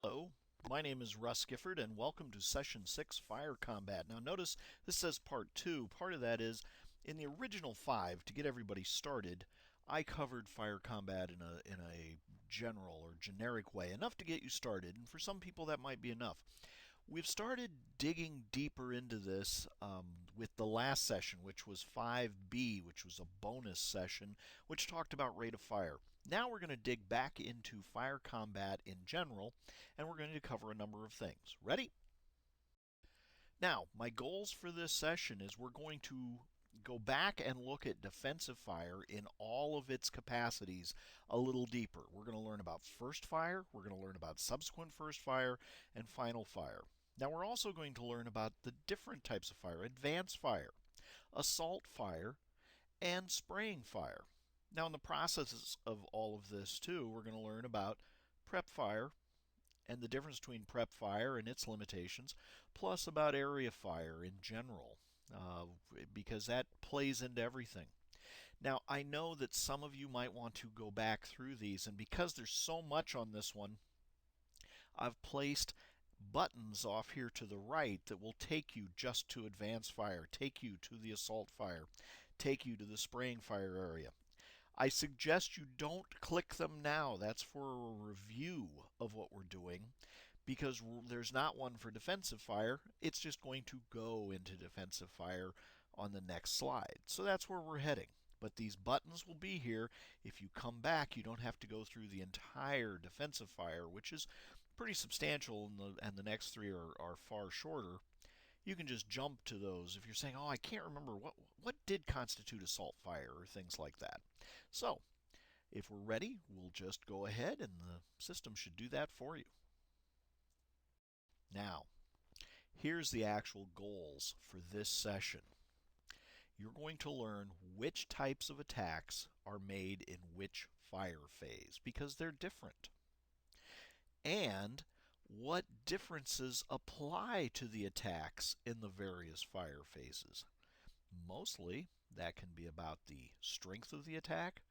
Hello, my name is Russ Gifford, and welcome to Session 6 Fire Combat. Now, notice this says Part 2. Part of that is in the original 5, to get everybody started, I covered fire combat in a general or generic way, enough to get you started, and for some people that might be enough. We've started digging deeper into this with the last session, which was 5B, which was a bonus session, which talked about rate of fire. Now we're going to dig back into fire combat in general, and we're going to cover a number of things. Ready? Now, my goals for this session is we're going to go back and look at defensive fire in all of its capacities a little deeper. We're going to learn about first fire, we're going to learn about subsequent first fire, and final fire. Now, we're also going to learn about the different types of fire: advanced fire, assault fire, and spraying fire. Now, in the process of all of this, too, we're going to learn about prep fire and the difference between prep fire and its limitations, plus about area fire in general, because that plays into everything. Now, I know that some of you might want to go back through these, and because there's so much on this one, I've placed buttons off here to the right that will take you just to advanced fire, take you to the assault fire, take you to the spraying fire area. I suggest you don't click them now. That's for a review of what we're doing, because there's not one for defensive fire. It's just going to go into defensive fire on the next slide. So that's where we're heading. But these buttons will be here. If you come back, you don't have to go through the entire defensive fire, which is pretty substantial, and the next three are far shorter. You can just jump to those if you're saying, oh, I can't remember what did constitute assault fire, or things like that. So if we're ready, we'll just go ahead, and the system should do that for you. Now, here's the actual goals for this session. You're going to learn which types of attacks are made in which fire phase, because they're different, and what differences apply to the attacks in the various fire phases. Mostly, that can be about the strength of the attack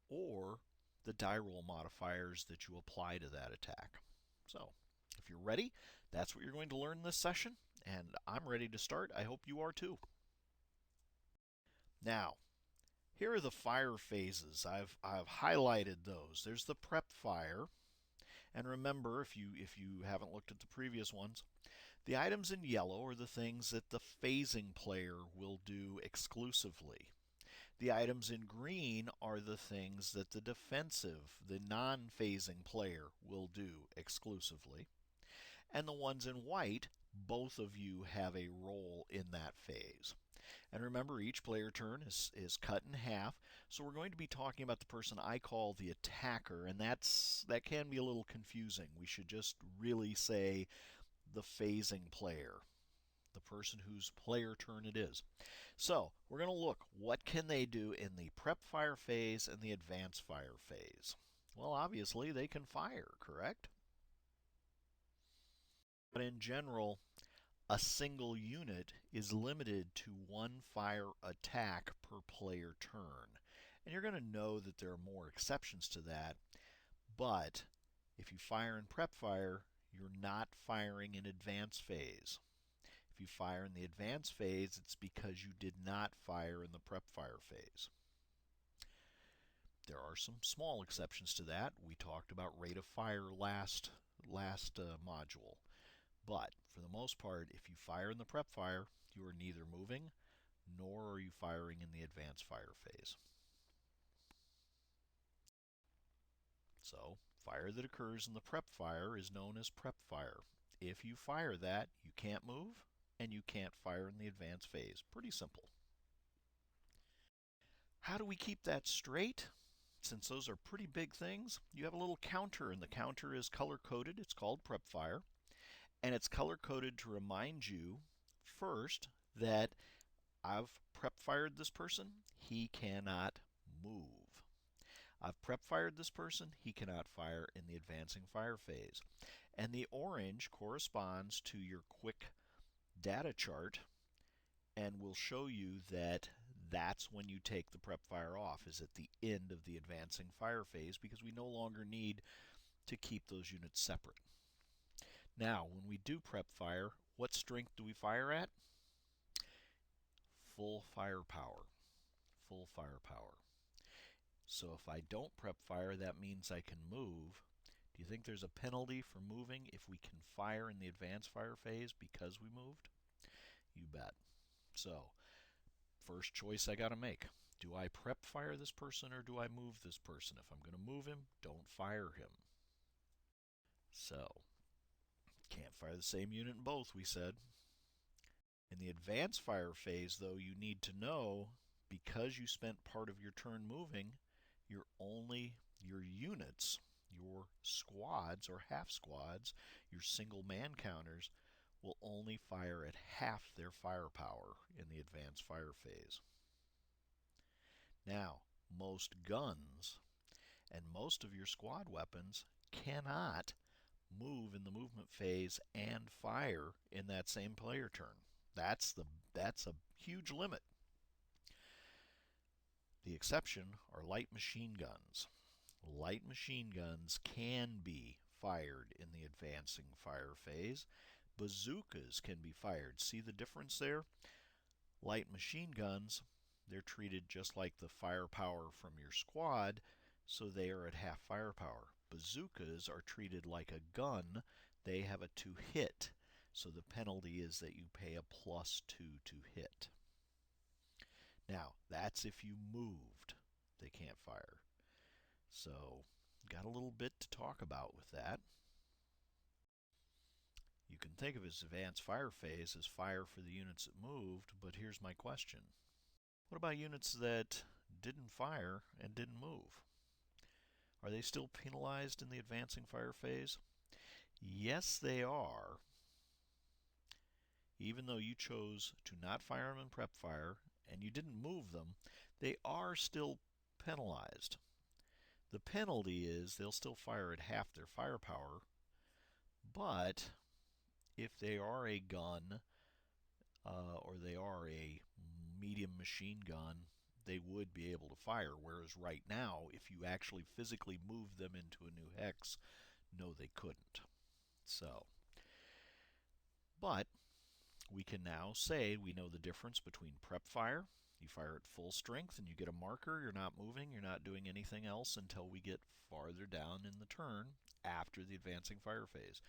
or the die roll modifiers that you apply to that attack. So, if you're ready, that's what you're going to learn in this session, and I'm ready to start. I hope you are too. Now, here are the fire phases. I've highlighted those. There's the prep fire. And remember, if you haven't looked at the previous ones, the items in yellow are the things that the phasing player will do exclusively. The items in green are the things that the defensive, the non-phasing player will do exclusively. And the ones in white, both of you have a role in that phase. And remember, each player turn is cut in half, so we're going to be talking about the person I call the attacker, and that can be a little confusing. We should just really say the phasing player, the person whose player turn it is. So we're going to look, what can they do in the prep fire phase and the advanced fire phase? Well, obviously they can fire, correct? But in general, a single unit is limited to one fire attack per player turn. And you're going to know that there are more exceptions to that, but if you fire in prep fire, you're not firing in advanced phase. If you fire in the advanced phase, it's because you did not fire in the prep fire phase. There are some small exceptions to that. We talked about rate of fire last module. But for the most part, if you fire in the prep fire, you are neither moving nor are you firing in the advanced fire phase. So, fire that occurs in the prep fire is known as prep fire. If you fire that, you can't move and you can't fire in the advanced phase. Pretty simple. How do we keep that straight? Since those are pretty big things, you have a little counter, and the counter is color-coded. It's called prep fire. And it's color-coded to remind you, first, that I've prep fired this person, he cannot move. I've prep fired this person, he cannot fire in the advancing fire phase. And the orange corresponds to your quick data chart, and will show you that that's when you take the prep fire off, is at the end of the advancing fire phase, because we no longer need to keep those units separate. Now, when we do prep fire, what strength do we fire at? Full firepower. Full firepower. So if I don't prep fire, that means I can move. Do you think there's a penalty for moving if we can fire in the advanced fire phase because we moved? You bet. So, first choice I got to make. Do I prep fire this person or do I move this person? If I'm going to move him, don't fire him. So, can't fire the same unit in both, we said. In the advanced fire phase, though, you need to know because you spent part of your turn moving, your units, your squads or half squads, your single man counters, will only fire at half their firepower in the advanced fire phase. Now, most guns and most of your squad weapons cannot move in the movement phase and fire in that same player turn. That's a huge limit. The exception are light machine guns. Light machine guns can be fired in the advancing fire phase. Bazookas can be fired. See the difference there? Light machine guns, they're treated just like the firepower from your squad, so they are at half firepower. Bazookas are treated like a gun. They have a 2 hit, so the penalty is that you pay a +2 to hit. Now, that's if you moved. They can't fire. So, got a little bit to talk about with that. You can think of his advanced fire phase as fire for the units that moved, but here's my question. What about units that didn't fire and didn't move? Are they still penalized in the advancing fire phase? Yes, they are. Even though you chose to not fire them in prep fire and you didn't move them, they are still penalized. The penalty is they'll still fire at half their firepower, but if they are a gun or they are a medium machine gun, they would be able to fire. Whereas right now, if you actually physically moved them into a new hex, no, they couldn't. So, but we can now say we know the difference between prep fire. You fire at full strength and you get a marker. You're not moving. You're not doing anything else until we get farther down in the turn after the advancing fire phase.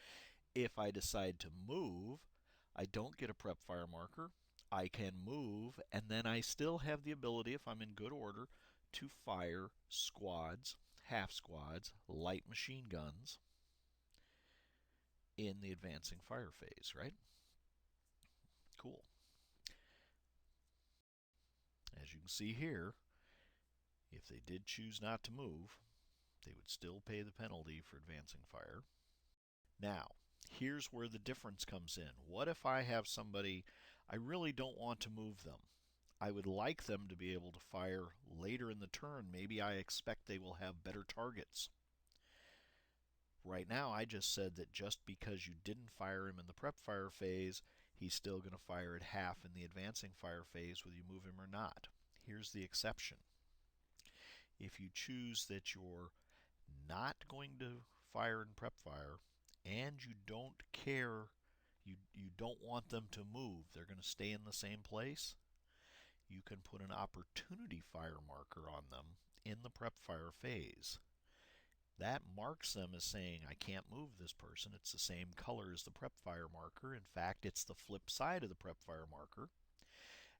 If I decide to move, I don't get a prep fire marker. I can move, and then I still have the ability, if I'm in good order, to fire squads, half squads, light machine guns in the advancing fire phase, right? Cool. As you can see here, if they did choose not to move, they would still pay the penalty for advancing fire. Now, here's where the difference comes in. What if I have somebody, I really don't want to move them. I would like them to be able to fire later in the turn. Maybe I expect they will have better targets. Right now, I just said that just because you didn't fire him in the prep fire phase, he's still going to fire at half in the advancing fire phase whether you move him or not. Here's the exception. If you choose that you're not going to fire in prep fire and you don't care, you don't want them to move, they're going to stay in the same place, you can put an opportunity fire marker on them in the prep fire phase. That marks them as saying, I can't move this person. It's the same color as the prep fire marker. In fact, it's the flip side of the prep fire marker.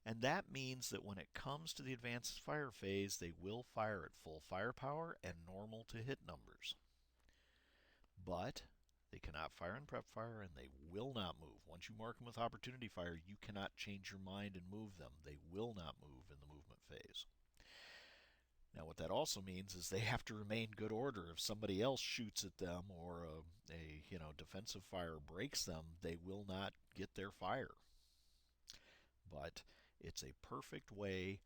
And that means that when it comes to the advanced fire phase, they will fire at full firepower and normal to hit numbers. But they cannot fire in prep fire and they will not move. Once you mark them with opportunity fire, you cannot change your mind and move them. They will not move in the movement phase. Now, what that also means is they have to remain good order. If somebody else shoots at them or a defensive fire breaks them, they will not get their fire. But it's a perfect way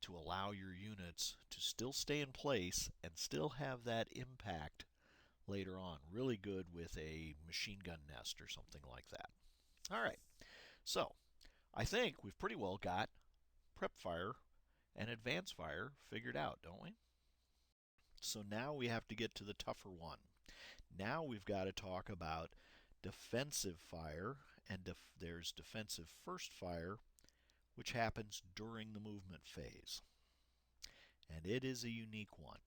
to allow your units to still stay in place and still have that impact later on. Really good with a machine gun nest or something like that. All right, so I think we've pretty well got prep fire and advanced fire figured out, don't we? So now we have to get to the tougher one. Now we've got to talk about defensive fire, and there's defensive first fire, which happens during the movement phase. And it is a unique one.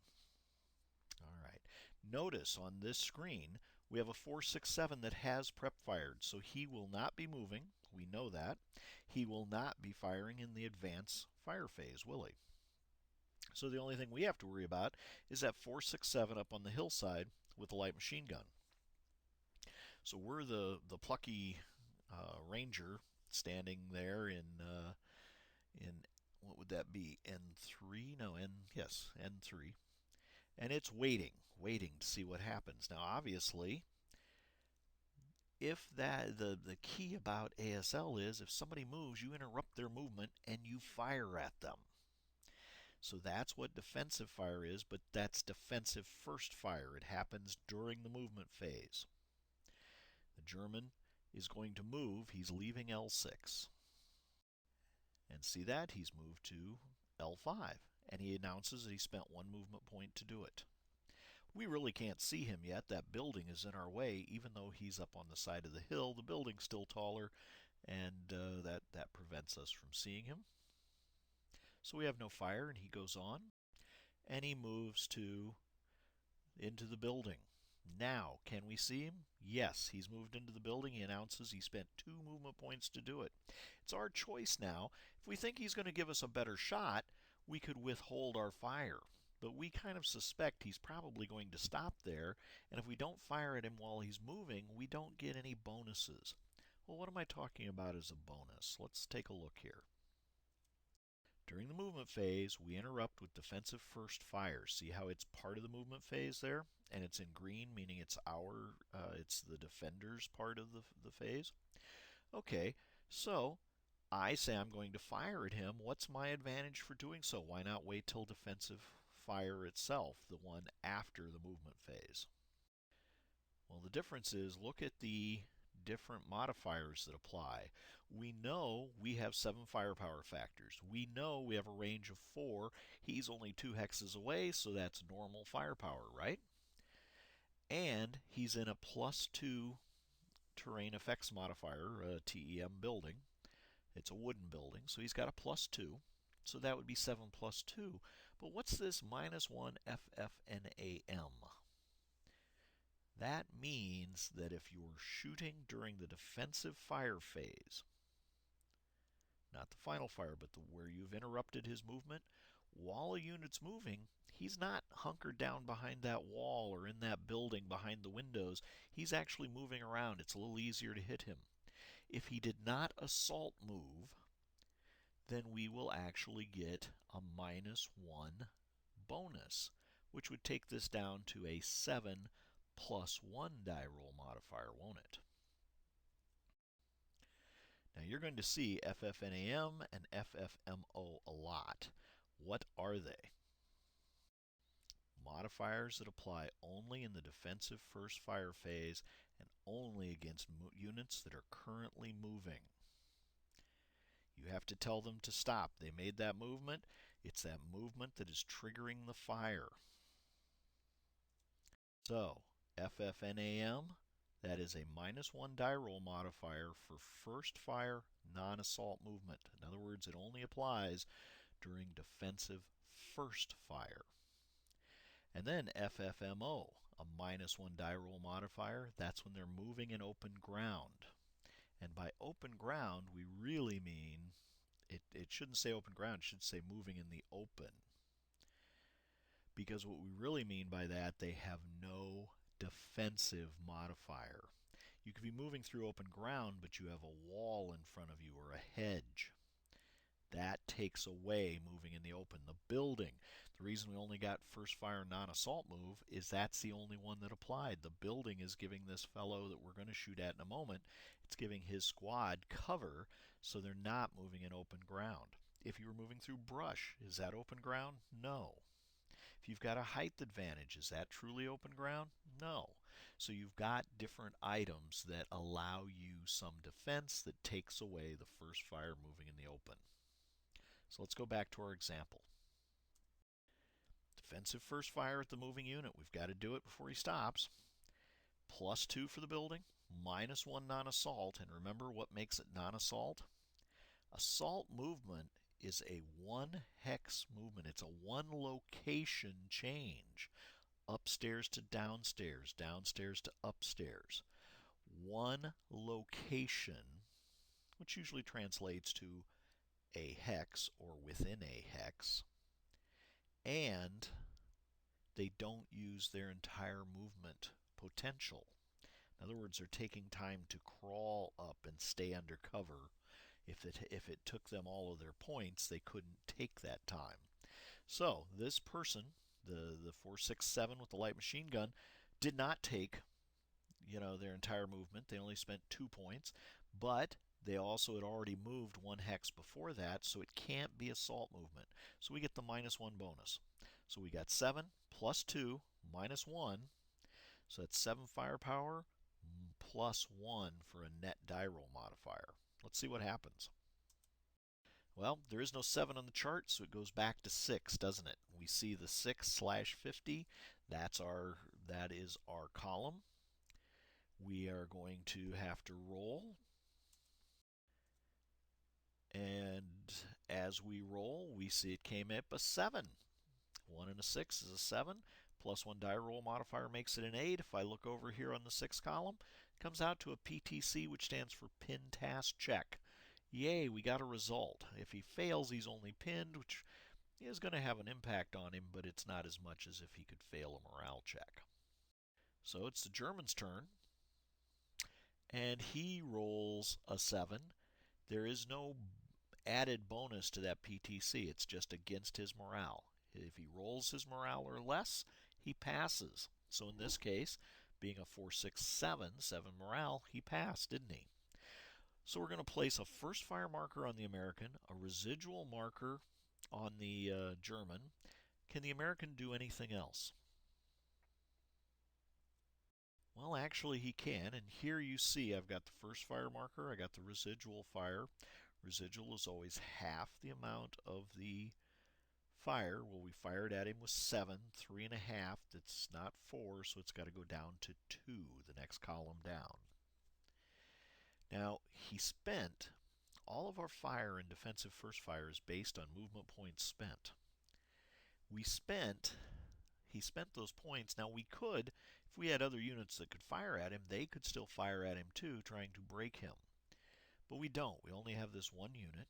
All right. Notice on this screen we have a 467 that has prep fired, so he will not be moving. We know that. He will not be firing in the advance fire phase, will he? So the only thing we have to worry about is that 467 up on the hillside with a light machine gun. So we're the plucky ranger standing there in what would that be? N3? No, yes, N3. And it's waiting to see what happens. Now, obviously, if the key about ASL is if somebody moves, you interrupt their movement and you fire at them. So that's what defensive fire is, but that's defensive first fire. It happens during the movement phase. The German is going to move. He's leaving L6. And see that? He's moved to L5. And he announces that he spent one movement point to do it. We really can't see him yet. That building is in our way. Even though he's up on the side of the hill, the building's still taller, and that prevents us from seeing him. So we have no fire, and he goes on, and he moves into the building. Now, can we see him? Yes, he's moved into the building. He announces he spent 2 movement points to do it. It's our choice now. If we think he's going to give us a better shot, we could withhold our fire. But we kind of suspect he's probably going to stop there, and if we don't fire at him while he's moving, we don't get any bonuses. Well, what am I talking about as a bonus? Let's take a look here. During the movement phase, we interrupt with defensive first fire. See how it's part of the movement phase there? And it's in green, meaning it's it's the defender's part of the phase. Okay, so I say I'm going to fire at him. What's my advantage for doing so? Why not wait till defensive fire itself, the one after the movement phase? Well, the difference is, look at the different modifiers that apply. We know we have 7 firepower factors. We know we have a range of 4. He's only 2 hexes away, so that's normal firepower, right? And he's in a +2 terrain effects modifier, TEM building. It's a wooden building, so he's got a +2. So that would be 7 + 2. But what's this -1 FFNAM? That means that if you're shooting during the defensive fire phase, not the final fire, but where you've interrupted his movement, while a unit's moving, he's not hunkered down behind that wall or in that building behind the windows. He's actually moving around. It's a little easier to hit him. If he did not assault move, then we will actually get a -1 bonus, which would take this down to a 7 + 1 die roll modifier, won't it? Now you're going to see FFNAM and FFMO a lot. What are they? Modifiers that apply only in the defensive first fire phase and only against units that are currently moving. You have to tell them to stop. They made that movement. It's that movement that is triggering the fire. So, FFNAM, that is a -1 die roll modifier for first fire non-assault movement. In other words, it only applies during defensive first fire. And then FFMO, a -1 die roll modifier, that's when they're moving in open ground. And by open ground, we really mean, it shouldn't say open ground, it should say moving in the open. Because what we really mean by that, they have no defensive modifier. You could be moving through open ground, but you have a wall in front of you or a hedge. That takes away moving in the open. The building, the reason we only got first fire non-assault move is that's the only one that applied. The building is giving this fellow that we're going to shoot at in a moment, it's giving his squad cover, so they're not moving in open ground. If you were moving through brush, is that open ground? No. If you've got a height advantage, is that truly open ground? No. So you've got different items that allow you some defense that takes away the first fire moving in the open. So let's go back to our example. Defensive first fire at the moving unit. We've got to do it before he stops. +2 for the building. -1 non-assault, and remember what makes it non-assault? Assault movement is a one hex movement. It's a one location change. Upstairs to downstairs, downstairs to upstairs. One location, which usually translates to a hex or within a hex, and they don't use their entire movement potential. In other words, they're taking time to crawl up and stay under cover. If it took them all of their points, they couldn't take that time. So this person, the 467 with the light machine gun, did not take their entire movement. They only spent 2 points, but they also had already moved 1 hex before that, so it can't be assault movement. So we get the -1 bonus. So we got 7 plus 2 minus 1, so that's 7 firepower plus 1 for a net die roll modifier. Let's see what happens. Well, there is no 7 on the chart, so it goes back to 6, doesn't it? We see the 6/50. That is our column. We are going to have to roll. And as we roll, we see it came up a 7. 1 and a 6 is a 7. +1 die roll modifier makes it an 8. If I look over here on the 6th column, it comes out to a PTC, which stands for Pin Task Check. Yay, we got a result. If he fails, he's only pinned, which is going to have an impact on him, but it's not as much as if he could fail a morale check. So it's the German's turn, and he rolls a 7. There is no added bonus to that PTC. It's just against his morale. If he rolls his morale or less, he passes. So in this case, being a 467, 7 morale, he passed, didn't he? So we're going to place a first fire marker on the American, a residual marker on the German. Can the American do anything else? Well, actually he can, and here you see I've got the first fire marker, I got the residual fire. Residual is always half the amount of the fire. Well, we fired at him with 7, 3.5. That's not 4, so it's got to go down to 2, the next column down. Now, he spent all of our fire in defensive first fire is based on movement points spent. He spent those points. Now, we could, if we had other units that could fire at him, they could still fire at him too, trying to break him. But we don't. We only have this one unit.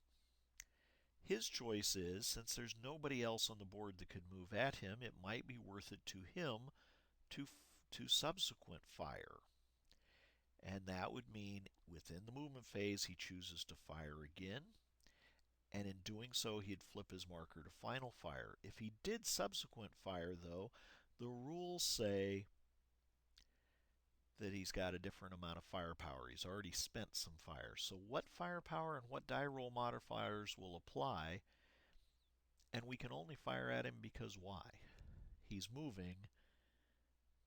His choice is, since there's nobody else on the board that could move at him, it might be worth it to him to subsequent fire. And that would mean within the movement phase he chooses to fire again, and in doing so he'd flip his marker to final fire. If he did subsequent fire, though, the rules say that he's got a different amount of firepower. He's already spent some fire. So what firepower and what die roll modifiers will apply? And we can only fire at him because why? He's moving,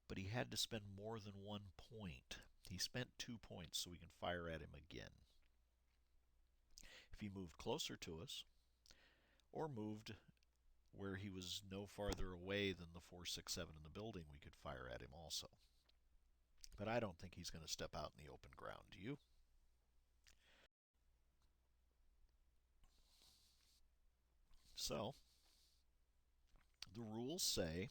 but he had to spend more than 1 point. He spent 2 points, so we can fire at him again. If he moved closer to us, or moved where he was no farther away than the 467 in the building, we could fire at him also. But I don't think he's going to step out in the open ground. Do you? So, the rules say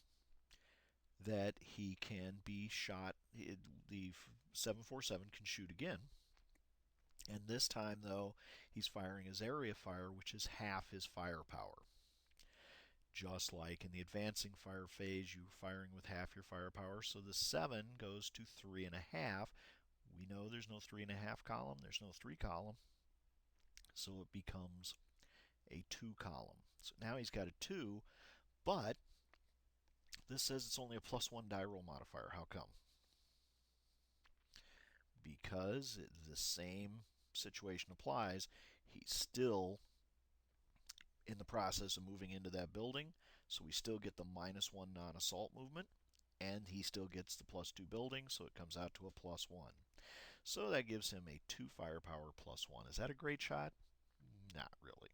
that he can be shot, the 747 can shoot again. And this time, though, he's firing his area fire, which is half his firepower. Just like in the advancing fire phase, you're firing with half your firepower, so the 7 goes to 3.5. We know there's no 3.5 column, there's no 3 column, so it becomes a 2 column. So now he's got a 2, but this says it's only a +1 die roll modifier. How come? Because the same situation applies. He's still in the process of moving into that building, so we still get the -1 non-assault movement, and he still gets the +2 building, so it comes out to a +1. So that gives him a 2 firepower +1. Is that a great shot? Not really.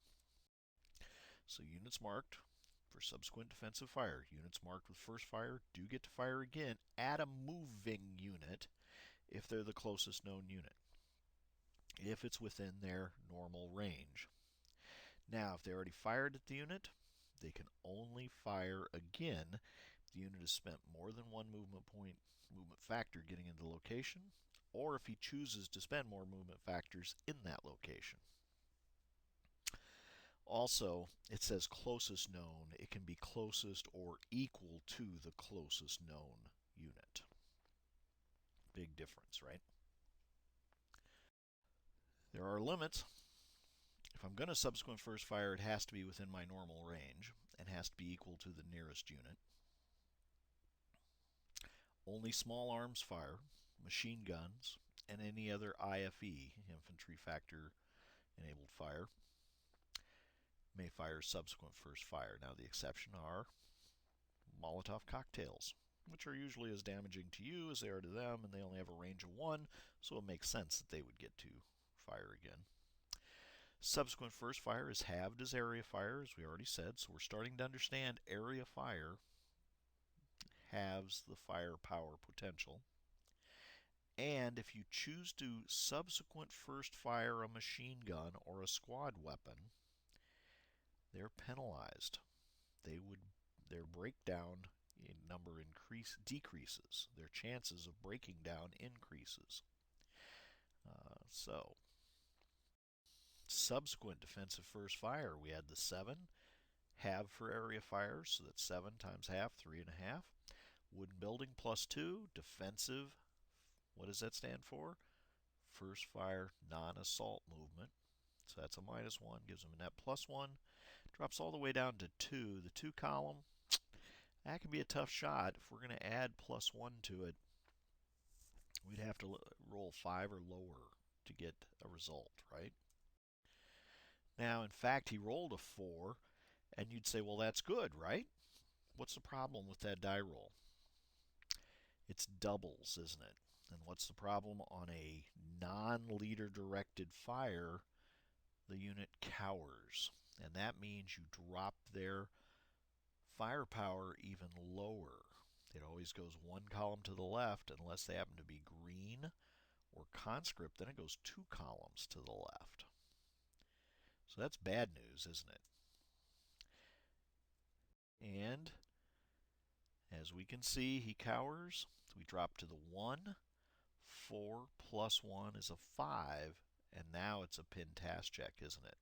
So units marked for subsequent defensive fire. Units marked with first fire do get to fire again at a moving unit. if they're the closest known unit, if it's within their normal range. Now, if they already fired at the unit, they can only fire again if the unit has spent more than one movement factor getting into the location, or if he chooses to spend more movement factors in that location. Also, it says closest known. It can be closest or equal to the closest known unit. Big difference, right? There are limits. If I'm going to subsequent first fire, it has to be within my normal range and has to be equal to the nearest unit. Only small arms fire, machine guns, and any other IFE, infantry factor enabled fire, may fire subsequent first fire. Now, the exception are Molotov cocktails, which are usually as damaging to you as they are to them, and they only have a range of 1, so it makes sense that they would get to fire again. Subsequent first fire is halved as area fire, as we already said, so we're starting to understand area fire halves the firepower potential. And if you choose to subsequent first fire a machine gun or a squad weapon, they're penalized. Their breakdown in number decreases. Their chances of breaking down increases. So, subsequent defensive first fire, we had the 7. Halve for area fire, so that's 7 times half, 3.5. Wooden building plus 2. Defensive, what does that stand for? First fire non-assault movement. So that's a -1, gives them a net +1. Drops all the way down to 2. The 2 column, that can be a tough shot. If we're going to add +1 to it, we'd have to roll 5 or lower to get a result, right? Now, in fact, he rolled a 4, and you'd say, well, that's good, right? What's the problem with that die roll? It's doubles, isn't it? And what's the problem? On a non-leader directed fire, the unit cowers. And that means you drop their firepower even lower. It always goes 1 column to the left unless they happen to be green or conscript. Then it goes 2 columns to the left. So that's bad news, isn't it? And as we can see, he cowers. So we drop to the 1. 4 plus 1 is a 5, and now it's a pin-task check, isn't it?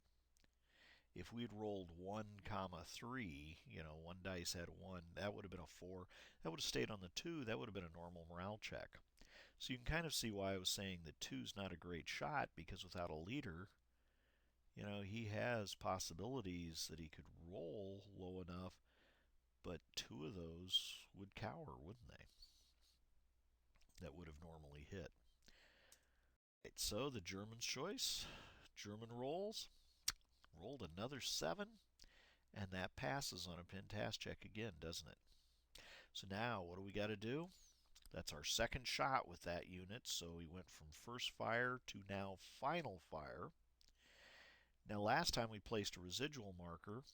If we'd rolled 1, 3, one dice had 1, that would have been a 4. That would have stayed on the 2. That would have been a normal morale check. So you can kind of see why I was saying that 2's not a great shot, because without a leader, he has possibilities that he could roll low enough, but 2 of those would cower, wouldn't they? That would have normally hit. Right, so the German's choice, German rolls, rolled another 7, and that passes on a pin-task check again, doesn't it? So now what do we got to do? That's our second shot with that unit, so we went from first fire to now final fire. Now last time we placed a residual marker,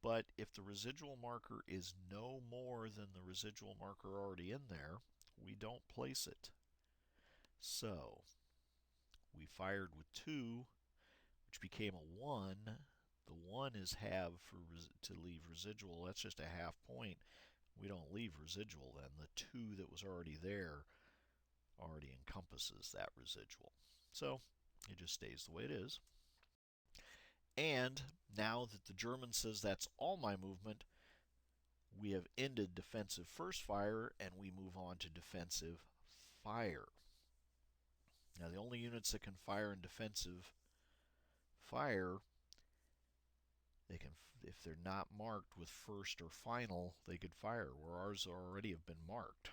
but if the residual marker is no more than the residual marker already in there, we don't place it. So we fired with 2, which became a 1. The 1 is halved to leave residual. That's just a half point. We don't leave residual then. The 2 that was already there already encompasses that residual. So it just stays the way it is. And now that the German says that's all my movement, we have ended defensive first fire and we move on to defensive fire. Now the only units that can fire in defensive fire, they can, if they're not marked with first or final, they could fire, where ours already have been marked.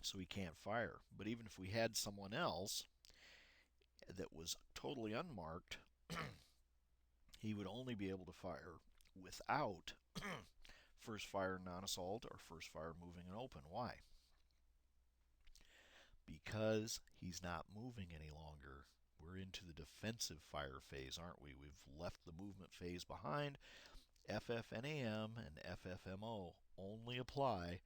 So we can't fire. But even if we had someone else that was totally unmarked, he would only be able to fire without first fire non-assault or first fire moving and open. Why? Because he's not moving any longer. We're into the defensive fire phase, aren't we? We've left the movement phase behind. FFNAM and FFMO only apply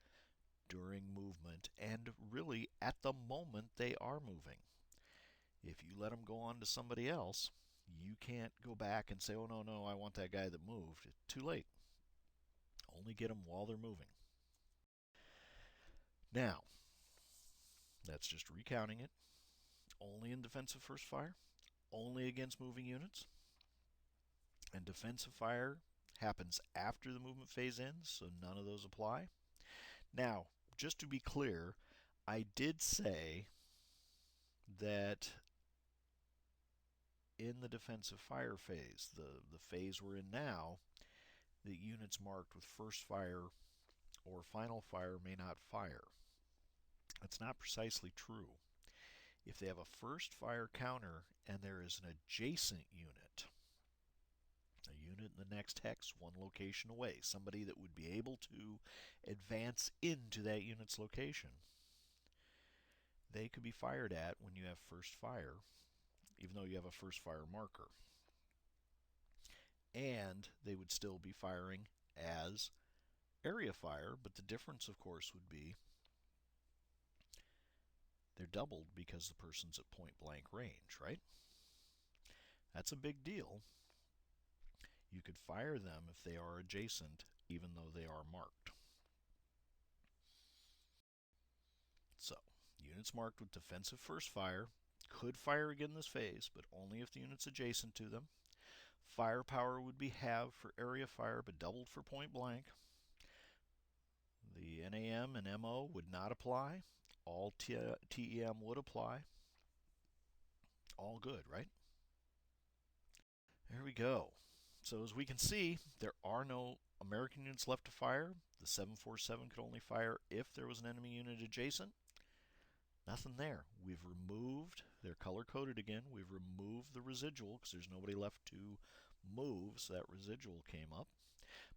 during movement, and really at the moment they are moving. If you let them go on to somebody else, you can't go back and say, oh, no, no, I want that guy that moved. It's too late. Only get them while they're moving. Now, that's just recounting it. Only in defensive first fire, only against moving units. And defensive fire happens after the movement phase ends, so none of those apply. Now, just to be clear, I did say that in the defensive fire phase, the phase we're in now, the units marked with first fire or final fire may not fire. That's not precisely true. If they have a first fire counter and there is an adjacent unit, a unit in the next hex, one location away, somebody that would be able to advance into that unit's location, they could be fired at when you have first fire, even though you have a first fire marker. And they would still be firing as area fire, but the difference, of course, would be they're doubled because the person's at point blank range, right? That's a big deal. You could fire them if they are adjacent, even though they are marked. So, units marked with defensive first fire could fire again this phase, but only if the unit's adjacent to them. Firepower would be halved for area fire, but doubled for point blank. The NAM and MO would not apply. All TEM would apply. All good, right? There we go. So as we can see, there are no American units left to fire. The 747 could only fire if there was an enemy unit adjacent. Nothing there. We've removed, they're color-coded again, we've removed the residual because there's nobody left to move, so that residual came up.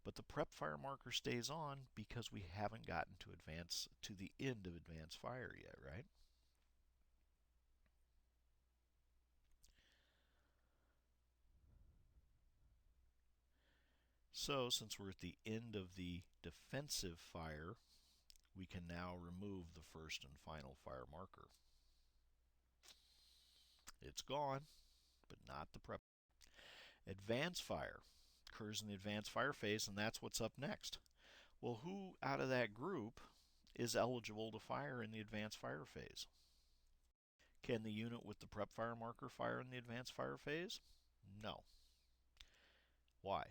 But the prep fire marker stays on because we haven't gotten to advance to the end of advanced fire yet, right? So since we're at the end of the defensive fire, we can now remove the first and final fire marker. It's gone, but not the prep. Advanced fire occurs in the advanced fire phase, and that's what's up next. Well, who out of that group is eligible to fire in the advanced fire phase? Can the unit with the prep fire marker fire in the advanced fire phase? No. Why?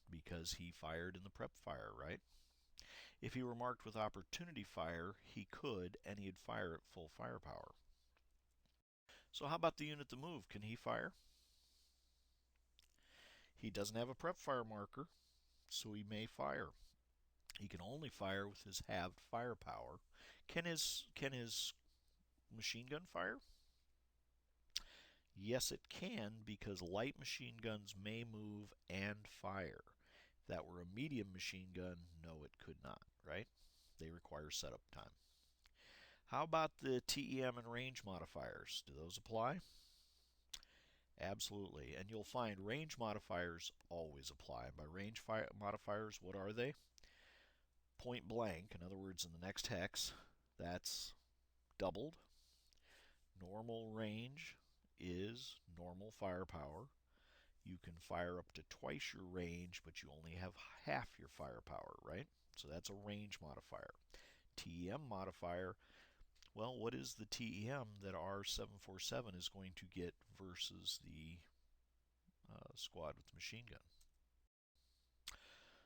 Because he fired in the prep fire, right? If he were marked with opportunity fire, he could, and he'd fire at full firepower. So how about the unit that moved? Can he fire? He doesn't have a prep fire marker, so he may fire. He can only fire with his halved firepower. Can his machine gun fire? Yes, it can, because light machine guns may move and fire. If that were a medium machine gun, no, it could not, right? They require setup time. How about the TEM and range modifiers? Do those apply? Absolutely. And you'll find range modifiers always apply. By range modifiers, what are they? Point blank, in other words, in the next hex, that's doubled. Normal range is normal firepower. You can fire up to twice your range, but you only have half your firepower, right? So that's a range modifier. TEM modifier, well, what is the TEM that our 747 is going to get versus the squad with the machine gun?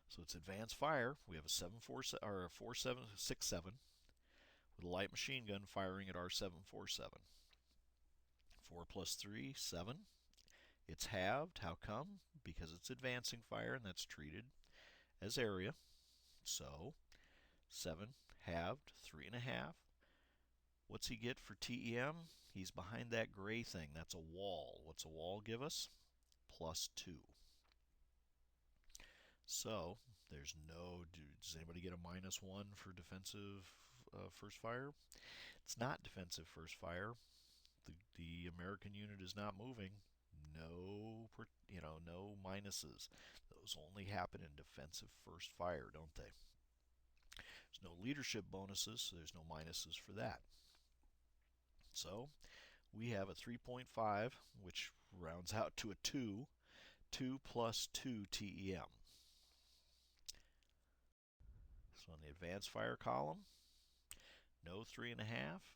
So it's advanced fire. We have a 747 or a 4767 with a light machine gun firing at our 747. 4 plus 3, 7. It's halved. How come? Because it's advancing fire, and that's treated as area. So 7 halved, 3.5. What's he get for TEM? He's behind that gray thing. That's a wall. What's a wall give us? Plus 2. So there's no. Does anybody get a -1 for defensive first fire? It's not defensive first fire. The American unit is not moving. No, no minuses. Those only happen in defensive first fire, don't they? There's no leadership bonuses, so there's no minuses for that. So we have a 3.5, which rounds out to a 2. 2 plus 2 TEM. So in the advanced fire column, no 3.5.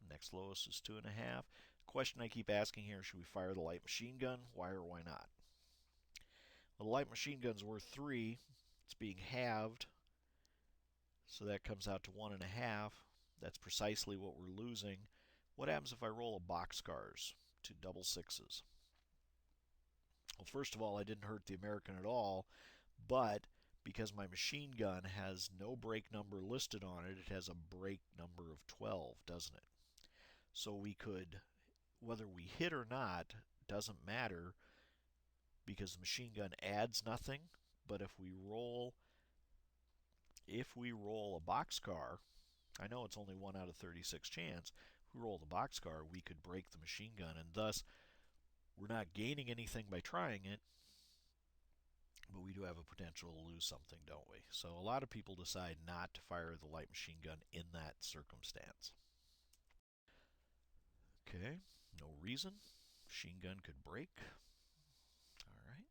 Next lowest is 2.5. Question I keep asking here, should we fire the light machine gun? Why or why not? Well, the light machine gun's worth 3. It's being halved, so that comes out to 1.5. That's precisely what we're losing. What happens if I roll a boxcars to double sixes? Well, first of all, I didn't hurt the American at all, but because my machine gun has no break number listed on it, it has a break number of 12, doesn't it? So we could, whether we hit or not, doesn't matter because the machine gun adds nothing. But if we roll a boxcar, I know it's only 1 out of 36 chance. If we roll the boxcar, we could break the machine gun, and thus we're not gaining anything by trying it, but we do have a potential to lose something, don't we? So a lot of people decide not to fire the light machine gun in that circumstance. Okay, no reason. Machine gun could break. All right.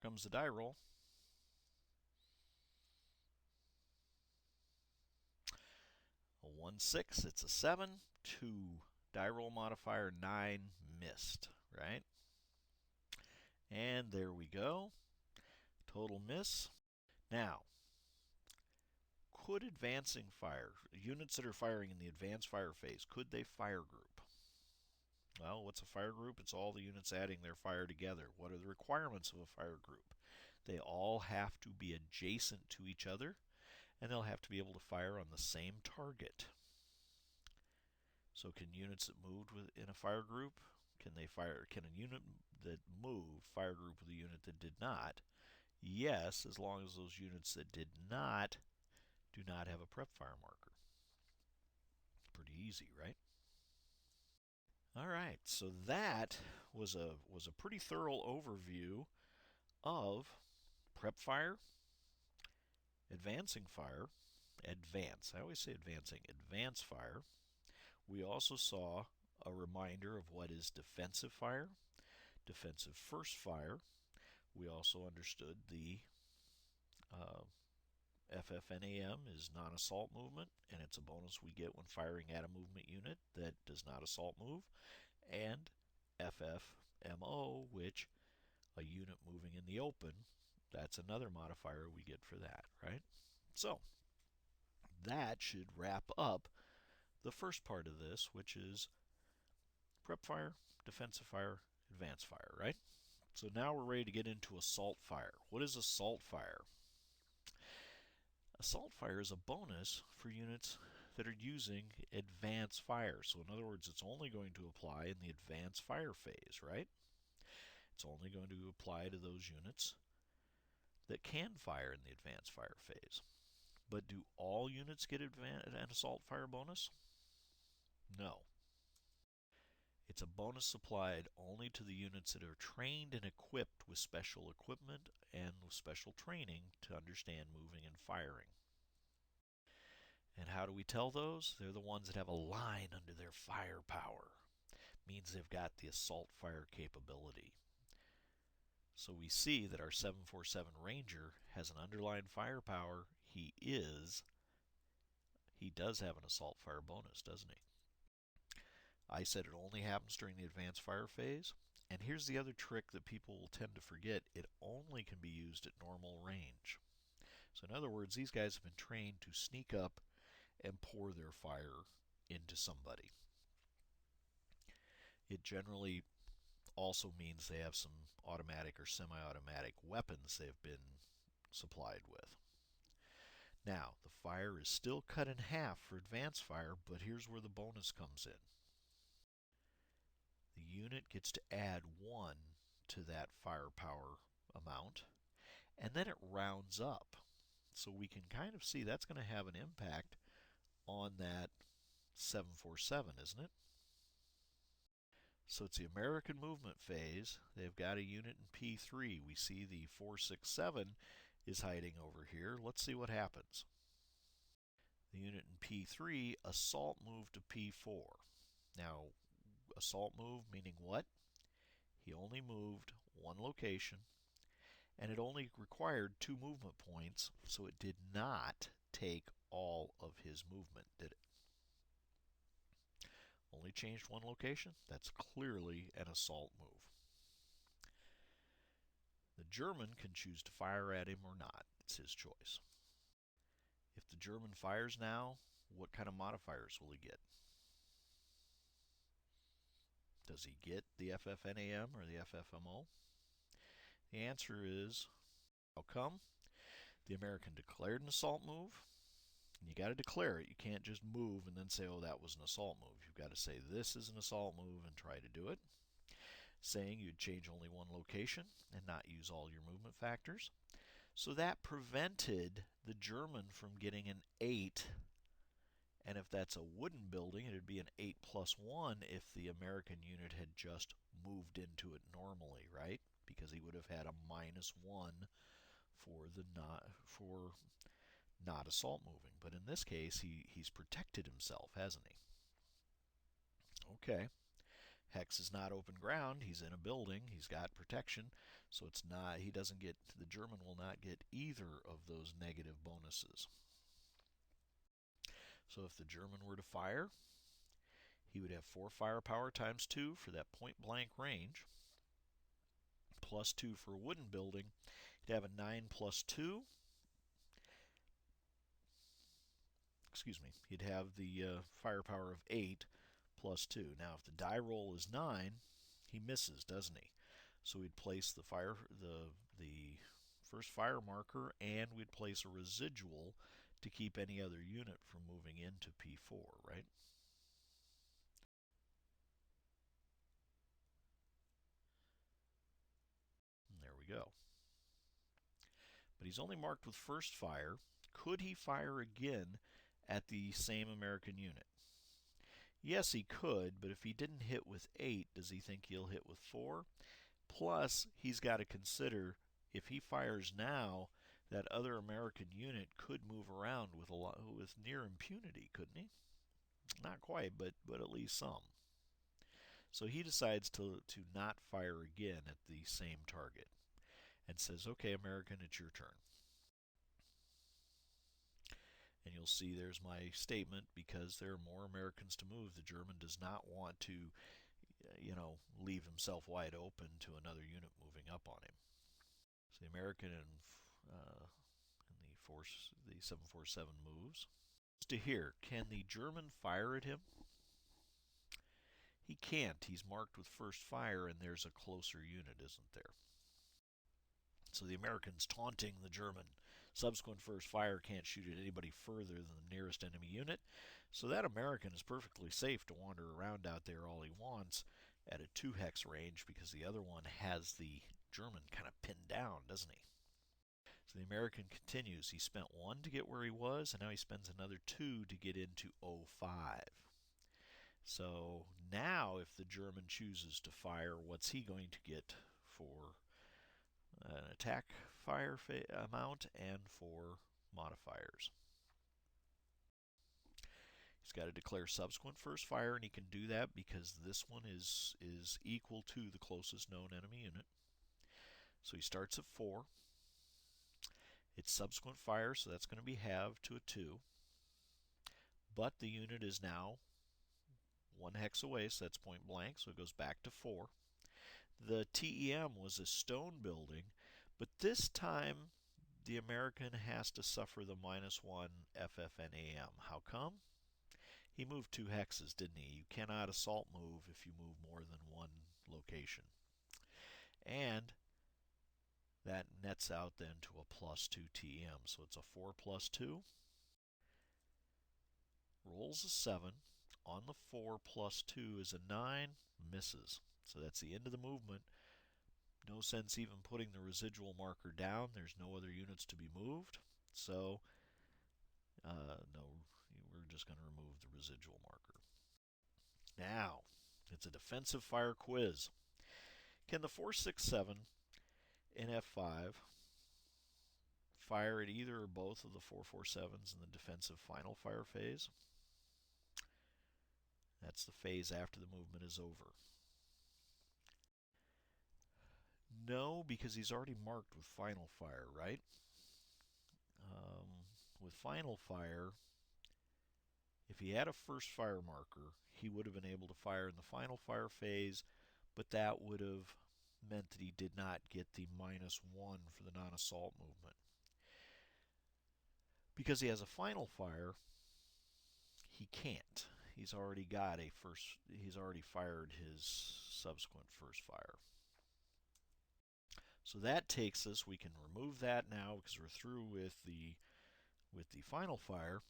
Here comes the die roll. A 1, 6, it's a 7. 2, die roll modifier 9, missed, right? And there we go. Total miss. Now, could advancing fire, units that are firing in the advanced fire phase, could they fire group? Well, what's a fire group? It's all the units adding their fire together. What are the requirements of a fire group? They all have to be adjacent to each other, and they'll have to be able to fire on the same target. So can units that moved in a fire group, can a unit that moved fire group with a unit that did not? Yes, as long as those units that did not do not have a prep fire marker. Pretty easy, right? All right, so that was a pretty thorough overview of prep fire, advancing fire, I always say advance fire. We also saw a reminder of what is defensive fire, defensive first fire. We also understood the FFNAM is non-assault movement, and it's a bonus we get when firing at a movement unit that does not assault move, and FFMO, which a unit moving in the open, that's another modifier we get for that, right? So that should wrap up the first part of this, which is prep fire, defensive fire, advanced fire, right? So now we're ready to get into assault fire. What is assault fire? Assault fire is a bonus for units that are using advanced fire. So in other words, it's only going to apply in the advanced fire phase, right? It's only going to apply to those units that can fire in the advanced fire phase. But do all units get an assault fire bonus? No. It's a bonus applied only to the units that are trained and equipped with special equipment and with special training to understand moving and firing. And how do we tell those? They're the ones that have a line under their firepower. Means they've got the assault fire capability. So we see that our 747 Ranger has an underlined firepower. He does have an assault fire bonus, doesn't he? I said it only happens during the advanced fire phase. And here's the other trick that people will tend to forget. It only can be used at normal range. So in other words, these guys have been trained to sneak up and pour their fire into somebody. It generally also means they have some automatic or semi-automatic weapons they've been supplied with. Now, the fire is still cut in half for advanced fire, but here's where the bonus comes in. The unit gets to add 1 to that firepower amount, and then it rounds up. So we can kind of see that's going to have an impact on that 747, isn't it? So it's the American movement phase. They've got a unit in P3. We see the 467 is hiding over here. Let's see what happens. The unit in P3 assault moved to P4. Now, assault move meaning what? He only moved one location, and it only required 2 movement points, so it did not take all of his movement, did it? Only changed one location? That's clearly an assault move. The German can choose to fire at him or not. It's his choice. If the German fires now, what kind of modifiers will he get? Does he get the FFNAM or the FFMO? The answer is, how come? The American declared an assault move. And you got to declare it. You can't just move and then say, oh, that was an assault move. You've got to say, this is an assault move and try to do it. Saying you'd change only one location and not use all your movement factors. So that prevented the German from getting an 8. And if that's a wooden building, it would be an 8 plus 1 if the American unit had just moved into it normally, right? Because he would have had a -1 for not assault moving. But in this case, he's protected himself, hasn't he? Okay. Hex is not open ground. He's in a building. He's got protection. So it's not, he doesn't get, the German will not get either of those negative bonuses. So if the German were to fire, he would have 4 firepower times 2 for that point blank range, plus 2 for a wooden building. He'd have a 9 plus 2. Excuse me. He'd have the firepower of 8 plus 2. Now, if the die roll is 9, he misses, doesn't he? So we'd place the first fire marker, and we'd place a residual to keep any other unit from moving into P4, right? And there we go. But he's only marked with first fire. Could he fire again at the same American unit? Yes, he could, but if he didn't hit with 8, does he think he'll hit with 4? Plus, he's got to consider, if he fires now, that other American unit could move around with near impunity, couldn't he? Not quite, but at least some. So he decides to not fire again at the same target and says, okay, American, it's your turn. And you'll see there's my statement, because there are more Americans to move. The German does not want to, leave himself wide open to another unit moving up on him. So the American the 747 moves to here. Can the German fire at him? He can't. He's marked with first fire, and there's a closer unit, isn't there? So the American's taunting the German. Subsequent first fire can't shoot at anybody further than the nearest enemy unit. So that American is perfectly safe to wander around out there all he wants at a 2 hex range, because the other one has the German kind of pinned down, doesn't he? So the American continues. He spent 1 to get where he was, and now he spends another 2 to get into 05. So now if the German chooses to fire, what's he going to get for an attack fire amount and for modifiers? He's got to declare subsequent first fire, and he can do that because this one is equal to the closest known enemy unit. So he starts at 4. It's subsequent fire, so that's going to be halved to a 2. But the unit is now 1 hex away, so that's point blank, so it goes back to 4. The TEM was a stone building, but this time the American has to suffer the -1 FFNAM. How come? He moved 2 hexes, didn't he? You cannot assault move if you move more than 1 location. And that nets out then to a +2 TM. So it's a 4 plus 2. Rolls a 7. On the 4 plus 2 is a 9. Misses. So that's the end of the movement. No sense even putting the residual marker down. There's no other units to be moved. So, no, we're just going to remove the residual marker. Now, it's a defensive fire quiz. Can the 467 in F5 fire at either or both of the 447s in the defensive final fire phase? That's the phase after the movement is over. No, because he's already marked with final fire, right? With final fire, if he had a first fire marker, he would have been able to fire in the final fire phase, but that would have meant that he did not get the -1 for the non-assault movement. Because he has a final fire, he can't. He's already fired his subsequent first fire. So that takes us, we can remove that now because we're through with the final fire.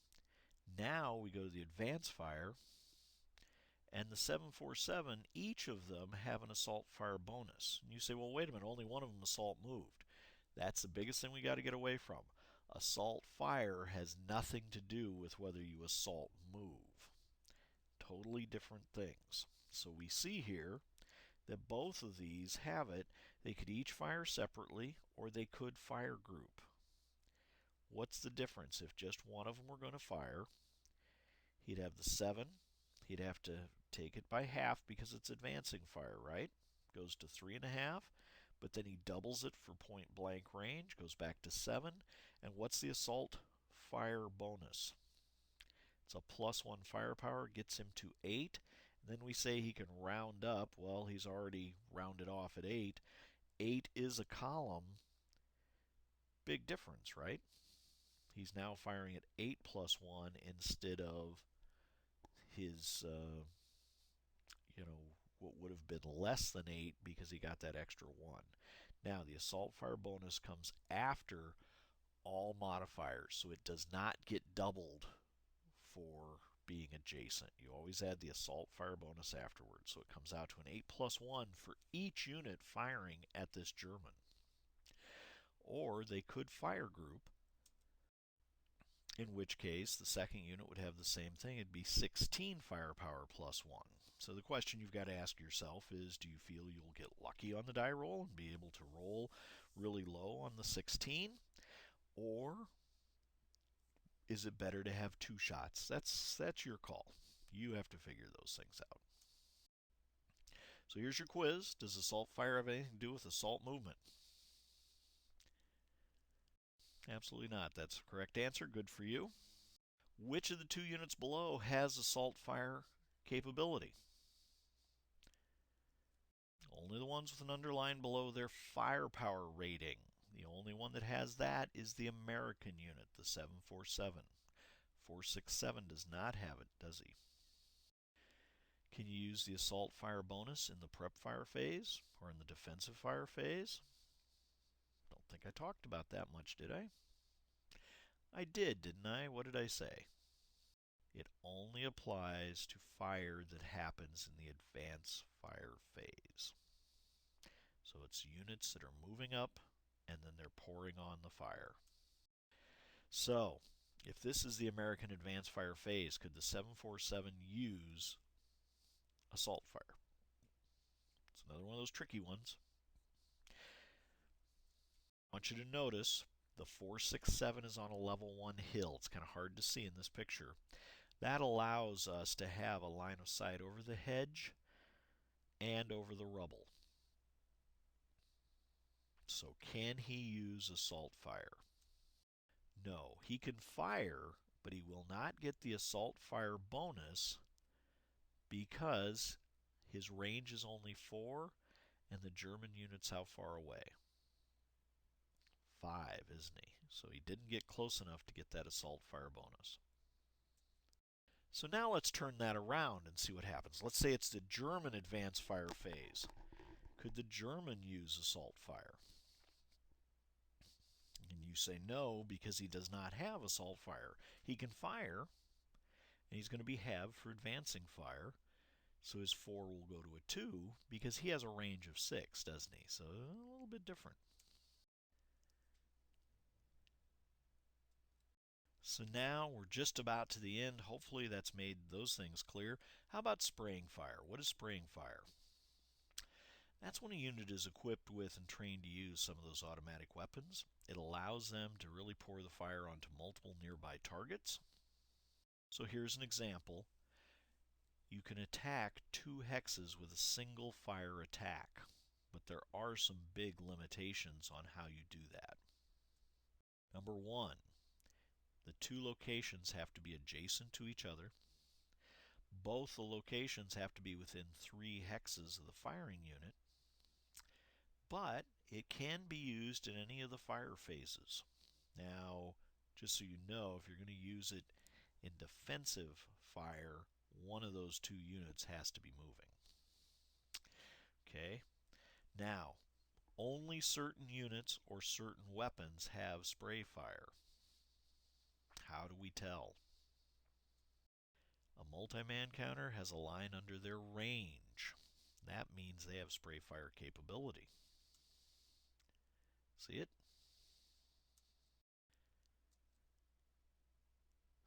Now we go to the advance fire, and the 747, each of them have an assault fire bonus. And you say, well, wait a minute, only one of them assault moved. That's the biggest thing we got to get away from. Assault fire has nothing to do with whether you assault move. Totally different things. So we see here that both of these have it. They could each fire separately, or they could fire group. What's the difference? If just one of them were going to fire, he'd have the 7. He'd have to take it by half because it's advancing fire, right? Goes to 3.5, but then he doubles it for point blank range, goes back to 7. And what's the assault fire bonus? It's a +1 firepower, gets him to 8. And then we say he can round up. Well, he's already rounded off at 8. 8 is a column. Big difference, right? He's now firing at 8 + 1 instead of his, what would have been less than 8 because he got that extra 1. Now, the assault fire bonus comes after all modifiers, so it does not get doubled for being adjacent. You always add the assault fire bonus afterwards, so it comes out to an 8 + 1 for each unit firing at this German. Or they could fire group, in which case the second unit would have the same thing. It'd be 16 firepower +1. So the question you've got to ask yourself is, do you feel you'll get lucky on the die roll and be able to roll really low on the 16? Or is it better to have 2 shots? That's your call. You have to figure those things out. So here's your quiz. Does assault fire have anything to do with assault movement? Absolutely not. That's the correct answer. Good for you. Which of the 2 units below has assault fire capability? Only the ones with an underline below their firepower rating. The only one that has that is the American unit, the 747. 467 does not have it, does he? Can you use the assault fire bonus in the prep fire phase or in the defensive fire phase? Don't think I talked about that much, did I? I did, didn't I? What did I say? It only applies to fire that happens in the advance fire phase. So it's units that are moving up and then they're pouring on the fire. So, if this is the American advance fire phase, could the 747 use assault fire? It's another one of those tricky ones. I want you to notice the 467 is on a level 1 hill. It's kind of hard to see in this picture. That allows us to have a line of sight over the hedge and over the rubble. So can he use assault fire? No, he can fire, but he will not get the assault fire bonus because his range is only 4 and the German unit's how far away? 5, isn't he? So he didn't get close enough to get that assault fire bonus. So now let's turn that around and see what happens. Let's say it's the German advance fire phase. Could the German use assault fire? And you say no, because he does not have assault fire. He can fire, and he's going to be halved for advancing fire. So his 4 will go to a 2 because he has a range of 6, doesn't he? So a little bit different. So now we're just about to the end. Hopefully that's made those things clear. How about spraying fire? What is spraying fire? That's when a unit is equipped with and trained to use some of those automatic weapons. It allows them to really pour the fire onto multiple nearby targets. So here's an example. You can attack 2 hexes with a single fire attack, but there are some big limitations on how you do that. Number 1, the 2 locations have to be adjacent to each other. Both the locations have to be within 3 hexes of the firing unit, but it can be used in any of the fire phases. Now, just so you know, if you're going to use it in defensive fire, one of those 2 units has to be moving. Okay, now only certain units or certain weapons have spray fire. How do we tell? A multi-man counter has a line under their range. That means they have spray fire capability. See it?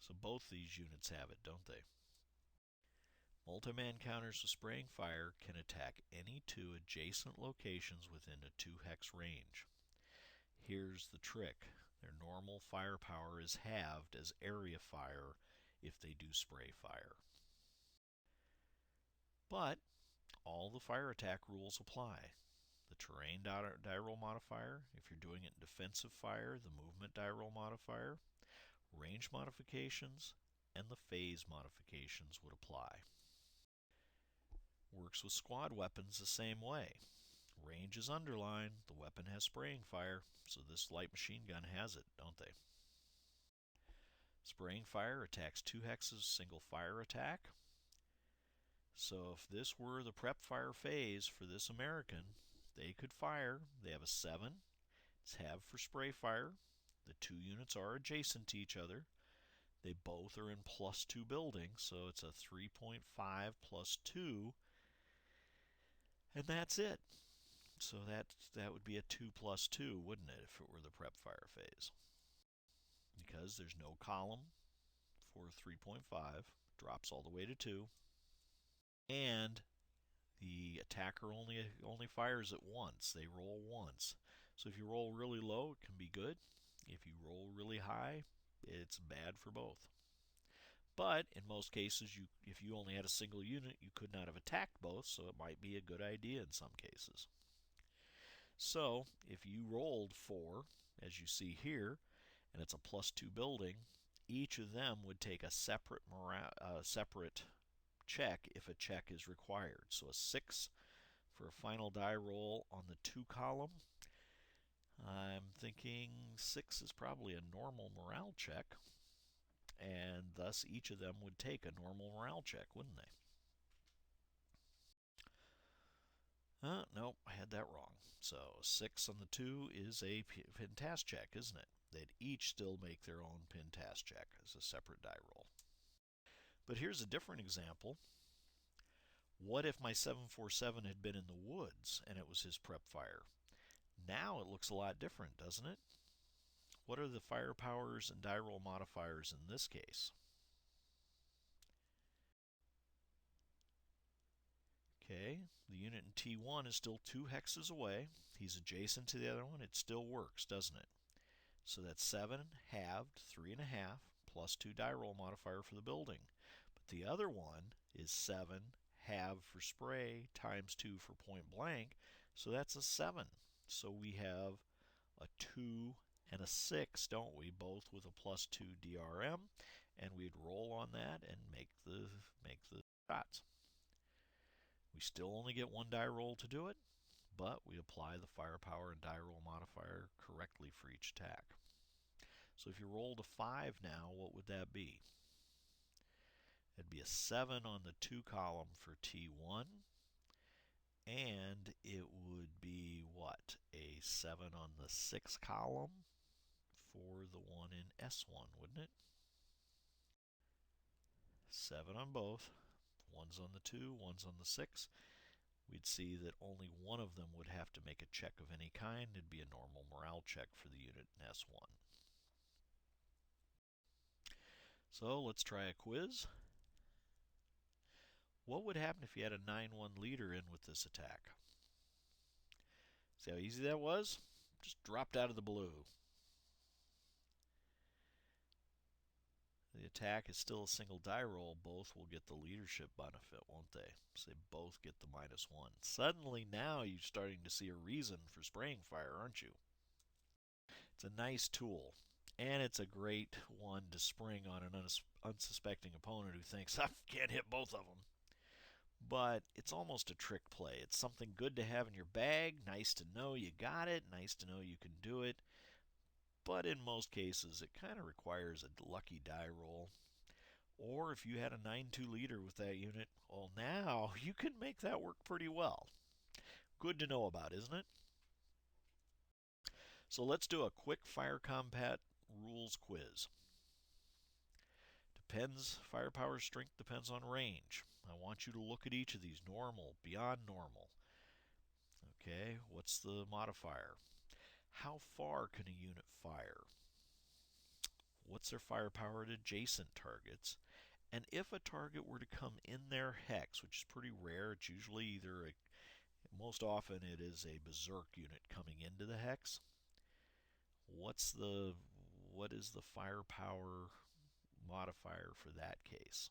So both these units have it, don't they? Multi-man counters with spraying fire can attack any 2 adjacent locations within a 2 hex range. Here's the trick. Their normal firepower is halved as area fire if they do spray fire. But all the fire attack rules apply. The terrain die roll modifier, if you're doing it in defensive fire, the movement die roll modifier, range modifications, and the phase modifications would apply. Works with squad weapons the same way. Range is underlined, the weapon has spraying fire, so this light machine gun has it, don't they? Spraying fire attacks 2 hexes, single fire attack. So if this were the prep fire phase for this American, they could fire. They have a 7. It's halved for spray fire. The 2 units are adjacent to each other. They both are in +2 buildings, so it's a 3.5 plus 2. And that's it. So that would be a 2 plus 2, wouldn't it, if it were the prep fire phase? Because there's no column for 3.5, drops all the way to 2, and the attacker only fires it once. They roll once. So if you roll really low, it can be good. If you roll really high, it's bad for both. But in most cases, if you only had a single unit, you could not have attacked both, so it might be a good idea in some cases. So if you rolled 4, as you see here, and it's a +2 building, each of them would take a separate check if a check is required. So a 6 for a final die roll on the 2 column. I'm thinking 6 is probably a normal morale check, and thus each of them would take a normal morale check, wouldn't they? Nope, I had that wrong. So 6 on the 2 is a pin-task check, isn't it? They'd each still make their own pin-task check as a separate die roll. But here's a different example. What if my 747 had been in the woods and it was his prep fire? Now it looks a lot different, doesn't it? What are the fire powers and die roll modifiers in this case? Okay, the unit in T1 is still 2 hexes away. He's adjacent to the other one. It still works, doesn't it? So that's 7 halved, 3.5, plus 2 die roll modifier for the building. But the other one is 7 halved for spray times 2 for point blank. So that's a 7. So we have a 2 and a 6, don't we? Both with a +2 DRM. And we'd roll on that and make the shots. We still only get 1 die roll to do it, but we apply the firepower and die roll modifier correctly for each attack. So if you rolled a 5 now, what would that be? It'd be a 7 on the 2 column for T1, and it would be what? A 7 on the 6 column for the one in S1, wouldn't it? 7 on both. One's on the 2, one's on the 6. We'd see that only one of them would have to make a check of any kind. It'd be a normal morale check for the unit in S1. So let's try a quiz. What would happen if you had a 9-1 leader in with this attack? See how easy that was? Just dropped out of the blue. The attack is still a single die roll. Both will get the leadership benefit, won't they? So they both get the -1. Suddenly now you're starting to see a reason for spraying fire, aren't you? It's a nice tool. And it's a great one to spring on an unsuspecting opponent who thinks, I can't hit both of them. But it's almost a trick play. It's something good to have in your bag. Nice to know you got it. Nice to know you can do it. But in most cases, it kind of requires a lucky die roll. Or if you had a 9-2 leader with that unit, well, now you can make that work pretty well. Good to know about, isn't it? So let's do a quick fire combat rules quiz. Firepower strength depends on range. I want you to look at each of these. Normal, beyond normal. Okay, what's the modifier? How far can a unit fire? What's their firepower at adjacent targets? And if a target were to come in their hex, which is pretty rare, it's usually most often it is a berserk unit coming into the hex. What is the firepower modifier for that case?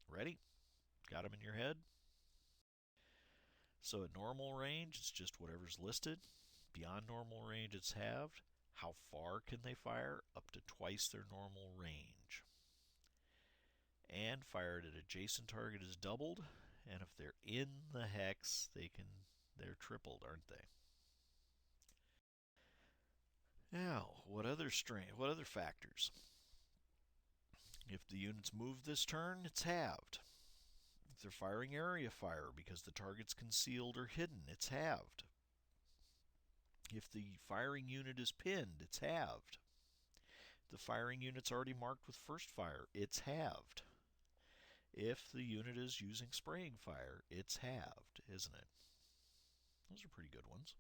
Ready? Got them in your head? So at normal range, it's just whatever's listed. Beyond normal range, it's halved. How far can they fire? Up to twice their normal range. And fired at adjacent target is doubled. And if they're in the hex, they're tripled, aren't they? Now, what other factors? If the units move this turn, it's halved. If they're firing area fire because the target's concealed or hidden, it's halved. If the firing unit is pinned, it's halved. If the firing unit's already marked with first fire, it's halved. If the unit is using spraying fire, it's halved, isn't it? Those are pretty good ones.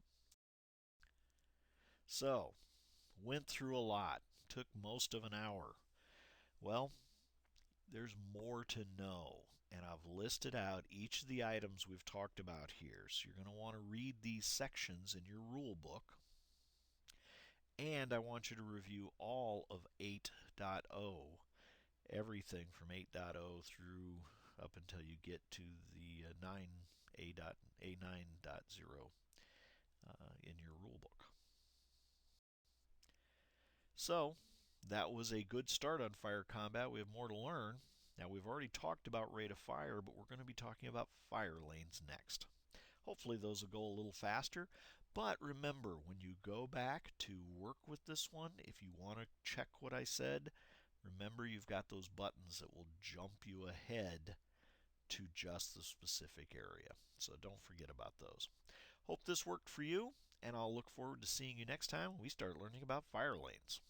So, went through a lot. Took most of an hour. Well, there's more to know, and I've listed out each of the items we've talked about here. So you're going to want to read these sections in your rule book. And I want you to review all of 8.0, everything from 8.0 through up until you get to the A9.0 in your rule book. So that was a good start on fire combat. We have more to learn. Now we've already talked about rate of fire, but we're going to be talking about fire lanes next. Hopefully those will go a little faster. But remember, when you go back to work with this one, if you want to check what I said, remember you've got those buttons that will jump you ahead to just the specific area. So don't forget about those. Hope this worked for you, and I'll look forward to seeing you next time when we start learning about fire lanes.